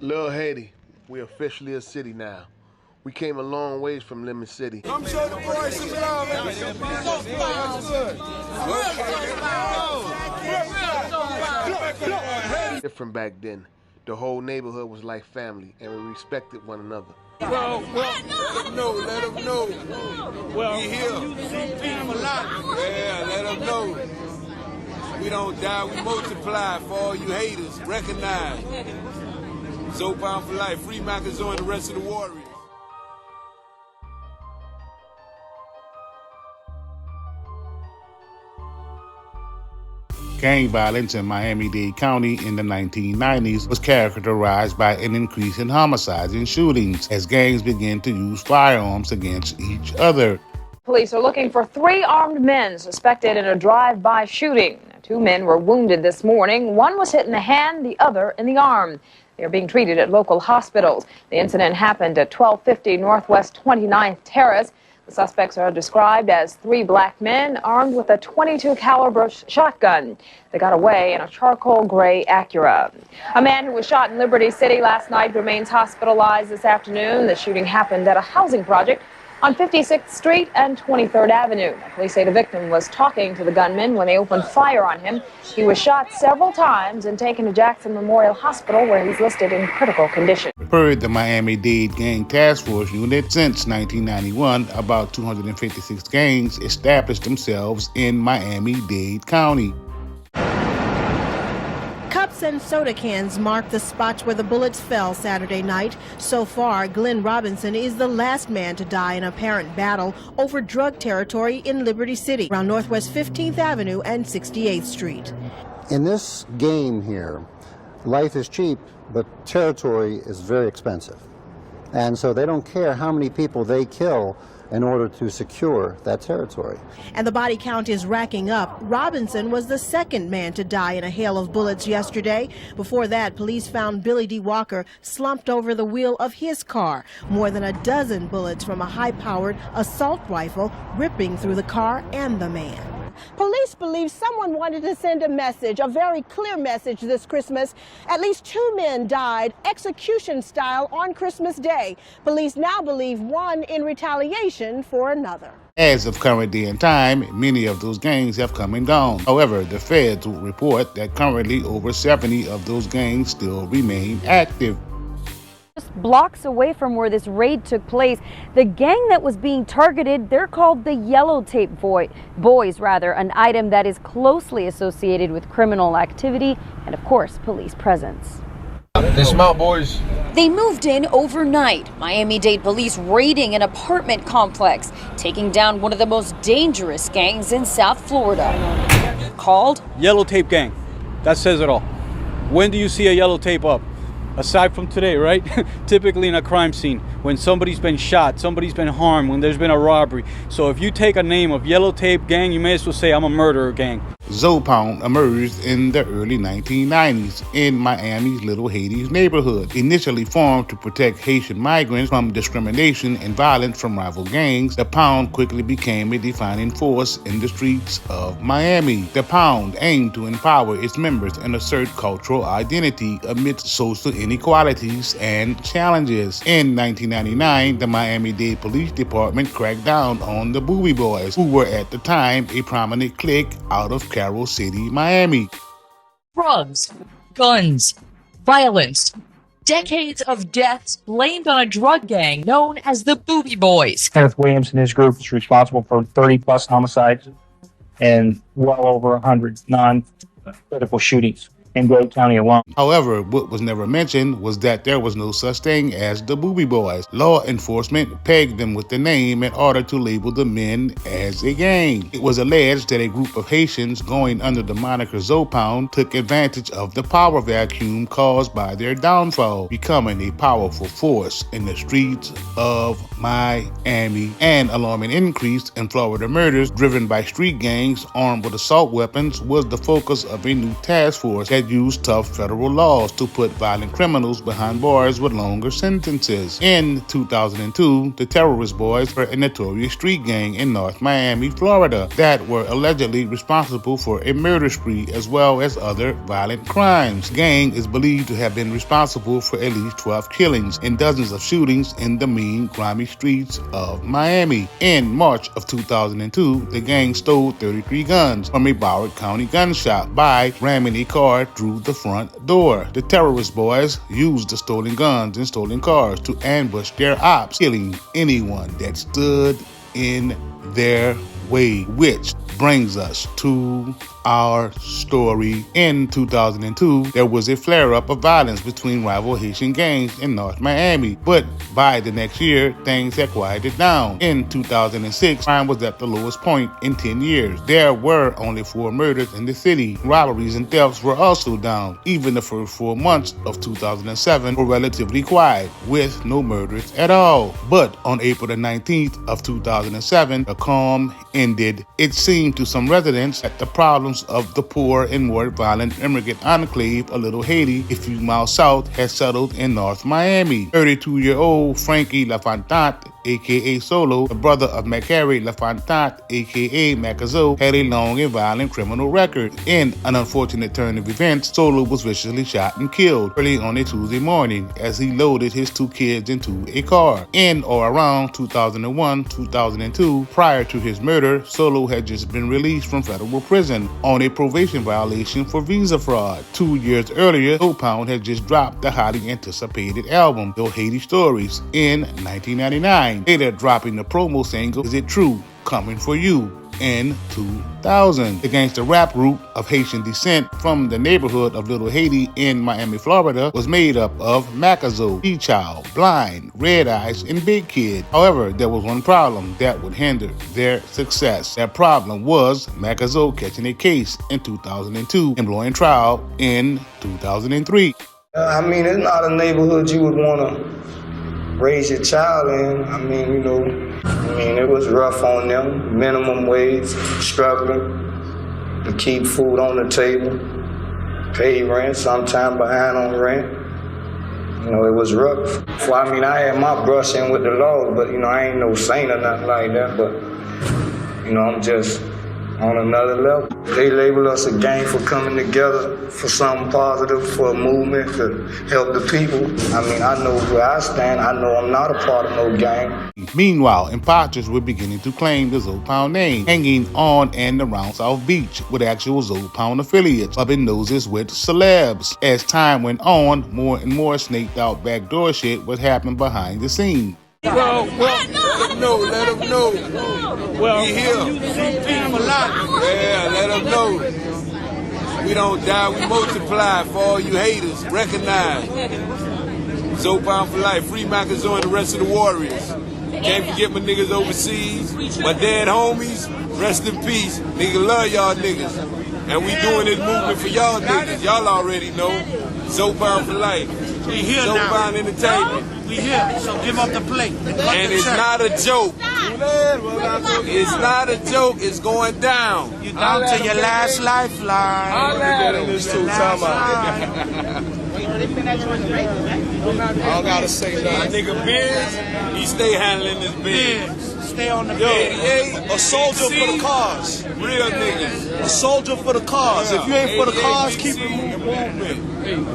Lil Haiti, we officially a city now. We came a long ways from Lemon City. Come show the boys some love, man. Different back then. The whole neighborhood was like family, and we respected one another. Well, let them know. Well, we here. Yeah, let them know. We don't die, we multiply. For all you haters, recognize. Zoe Pound for life. Free Mackazoe and the rest of the warriors. Gang violence in Miami-Dade County in the 1990s was characterized by an increase in homicides and shootings as gangs began to use firearms against each other. Police are looking for 3 armed men suspected in a drive-by shooting. 2 men were wounded this morning. One was hit in the hand, the other in the arm. They are being treated at local hospitals. The incident happened at 1250 Northwest 29th Terrace. The suspects are described as 3 black men armed with a .22 caliber shotgun. They got away in a charcoal gray Acura. A man who was shot in Liberty City last night remains hospitalized this afternoon. The shooting happened at a housing project on 56th Street and 23rd Avenue. Police say the victim was talking to the gunman when they opened fire on him. He was shot several times and taken to Jackson Memorial Hospital, where he's listed in critical condition. Per the Miami-Dade Gang Task Force Unit, since 1991, about 256 gangs established themselves in Miami-Dade County. Cups and soda cans mark the spots where the bullets fell Saturday night. So far, Glenn Robinson is the last man to die in an apparent battle over drug territory in Liberty City, around Northwest 15th Avenue and 68th Street. In this game here, life is cheap, but territory is very expensive. And so they don't care how many people they kill in order to secure that territory. And the body count is racking up. Robinson was the second man to die in a hail of bullets yesterday. Before that, police found Billy D. Walker slumped over the wheel of his car. More than a dozen bullets from a high-powered assault rifle ripping through the car and the man. Police believe someone wanted to send a message, a very clear message this Christmas. At least 2 men died execution style on Christmas Day. Police now believe one in retaliation for another. As of current day and time, many of those gangs have come and gone. However, the feds will report that currently over 70 of those gangs still remain active. Just blocks away from where this raid took place, the gang that was being targeted, they're called the Yellow Tape Boys, an item that is closely associated with criminal activity and, of course, police presence. Dismount, boys. They moved in overnight. Miami-Dade police raiding an apartment complex, taking down one of the most dangerous gangs in South Florida. Called Yellow Tape Gang. That says it all. When do you see a yellow tape up? Aside from today, right? Typically in a crime scene, when somebody's been shot, somebody's been harmed, when there's been a robbery. So if you take a name of Yellow Tape Gang, you may as well say I'm a murderer gang. Zoe Pound emerged in the early 1990s in Miami's Little Haiti neighborhood. Initially formed to protect Haitian migrants from discrimination and violence from rival gangs, the Pound quickly became a defining force in the streets of Miami. The Pound aimed to empower its members and assert cultural identity amidst social inequalities and challenges. In 1999, the Miami-Dade Police Department cracked down on the Booby Boys, who were at the time a prominent clique out of Carroll City, Miami. Drugs, guns, violence, decades of deaths blamed on a drug gang known as the Booby Boys. Kenneth Williams and his group is responsible for 30-plus homicides and well over 100 non-critical shootings in Dade County alone. However, what was never mentioned was that there was no such thing as the Booby Boys. Law enforcement pegged them with the name in order to label the men as a gang. It was alleged that a group of Haitians going under the moniker Zoe Pound took advantage of the power vacuum caused by their downfall, becoming a powerful force in the streets of Miami. An alarming increase in Florida murders driven by street gangs armed with assault weapons was the focus of a new task force that had used tough federal laws to put violent criminals behind bars with longer sentences. In 2002, the Terrorist Boys were a notorious street gang in North Miami, Florida, that were allegedly responsible for a murder spree as well as other violent crimes. The gang is believed to have been responsible for at least 12 killings and dozens of shootings in the mean, grimy streets of Miami. In March of 2002, the gang stole 33 guns from a Broward County gun shop by ramming a car through the front door. The Terrorist Boys used the stolen guns and stolen cars to ambush their ops, killing anyone that stood in their way, which brings us to our story. In 2002, there was a flare-up of violence between rival Haitian gangs in North Miami, but by the next year, things had quieted down. In 2006, crime was at the lowest point in 10 years. There were only 4 murders in the city. Robberies and thefts were also down. Even the first 4 months of 2007 were relatively quiet, with no murders at all. But on April the 19th of 2007, the calm ended. It seemed to some residents that the problems of the poor and more violent immigrant enclave of Little Haiti, a few miles south, had settled in North Miami. 32-year-old Frankie LaFontaine, aka Solo, the brother of Mackazoe LaFontaine, aka Mackazoe, had a long and violent criminal record. In an unfortunate turn of events, Solo was viciously shot and killed early on a Tuesday morning as he loaded his 2 kids into a car. In or around 2001-2002, prior to his murder, Solo had just been released from federal prison on a probation violation for visa fraud. 2 years earlier, Zoe Pound had just dropped the highly anticipated album, Little Haiti Stories, in 1999, later dropping the promo single, Is It True, Coming For You, in 2000. The gangster rap group of Haitian descent from the neighborhood of Little Haiti in Miami, Florida was made up of Mackazoe, D-Child, Blind, Red Eyes, and Big Kid. However, there was one problem that would hinder their success. That problem was Mackazoe catching a case in 2002 and blowing trial in 2003. I mean, it's not a neighborhood you would want to raise your child in. I mean, it was rough on them. Minimum wage, struggling to keep food on the table, pay rent, sometime behind on rent. It was rough. Well, I had my brush in with the law, but, I ain't no saint or nothing like that, but, I'm just on another level. They label us a gang for coming together for something positive, for a movement to help the people. I know where I stand. I know I'm not a part of no gang. Meanwhile, imposters were beginning to claim the Zoe Pound name, hanging on and around South Beach with actual Zoe Pound affiliates, rubbing noses with celebs. As time went on, more and more snaked out backdoor shit was happening behind the scenes. Well, let them know. Well, we here. Yeah, let them know. We don't die, we multiply. For all you haters, recognize. Zoe Pound for life, free Mackazoe and the rest of the warriors. Can't forget my niggas overseas, my dead homies, rest in peace. Nigga, love y'all niggas. And we doing this movement for y'all niggas. Y'all already know. Zoe Pound for life. We here Zoe now. Pound Entertainment. We here, so give up the plate. And it's not a joke. It's not a joke. It's going down. You down to your last lifeline. I don't gotta say nothing. Nigga Biz, he stay handling his biz. Stay on the bed. A soldier for the cause. Real niggas. A soldier for the cause. If you ain't for the cause, keep it moving.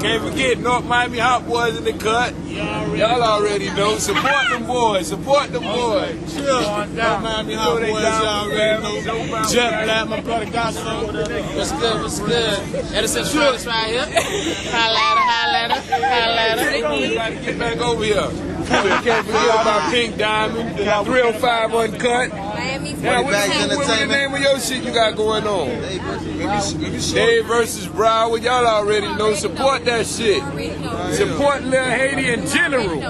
Can't forget North Miami Hot Boys in the cut. Y'all already know. Support them boys. Support them boys. North Miami Hot Boys, y'all already know. Jet Black, my brother Gospel. What's good? What's good? Edison Schwartz right here. Holla. Get back over here. Can't forget about Pink Diamond, 305 Uncut. Now, what's the name of your shit you got going on? Dave versus Broward. Y'all already know. Support that shit. Support Lil Haiti in general.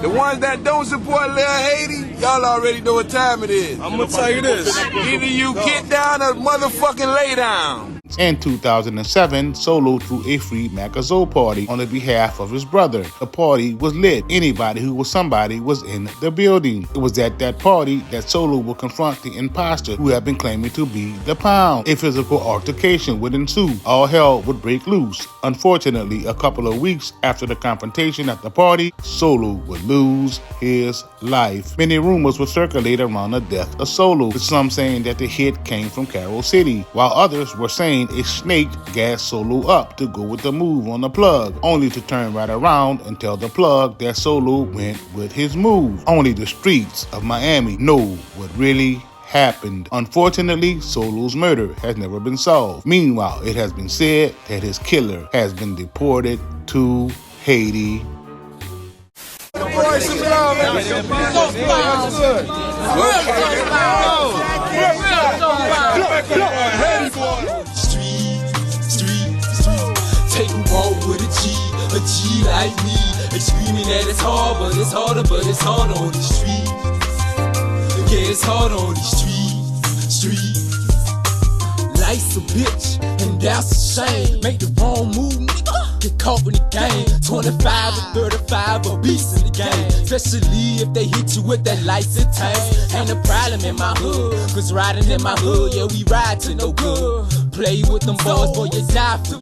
The ones that don't support Lil Haiti, y'all already know what time it is. I'm gonna tell you this. Either you get down or motherfucking lay down. Beats. In 2007, Solo threw a free Mackazoe party on the behalf of his brother. The party was lit. Anybody who was somebody was in the building. It was at that party that Solo would confront the imposter who had been claiming to be the Pound. A physical altercation would ensue. All hell would break loose. Unfortunately, a couple of weeks after the confrontation at the party, Solo would lose his life. Many rumors would circulate around the death of Solo, with some saying that the hit came from Carroll City, while others were saying a snake gassed Solo up to go with the move on the plug, only to turn right around and tell the plug that Solo went with his move. Only the streets of Miami know what really happened. Unfortunately, Solo's murder has never been solved. Meanwhile, it has been said that his killer has been deported to Haiti. Take a walk with a G like me. They screaming that it's hard, but it's harder, but it's hard on the street. Yeah, it's hard on the street. Life's a bitch, and that's a shame. Make the wrong move, nigga, get caught in the game. 25 or 35 or beats in the game. Especially if they hit you with that license tank. Ain't a problem in my hood, cause riding in my hood, yeah, we ride to no good. Play with them boys, boy, you die for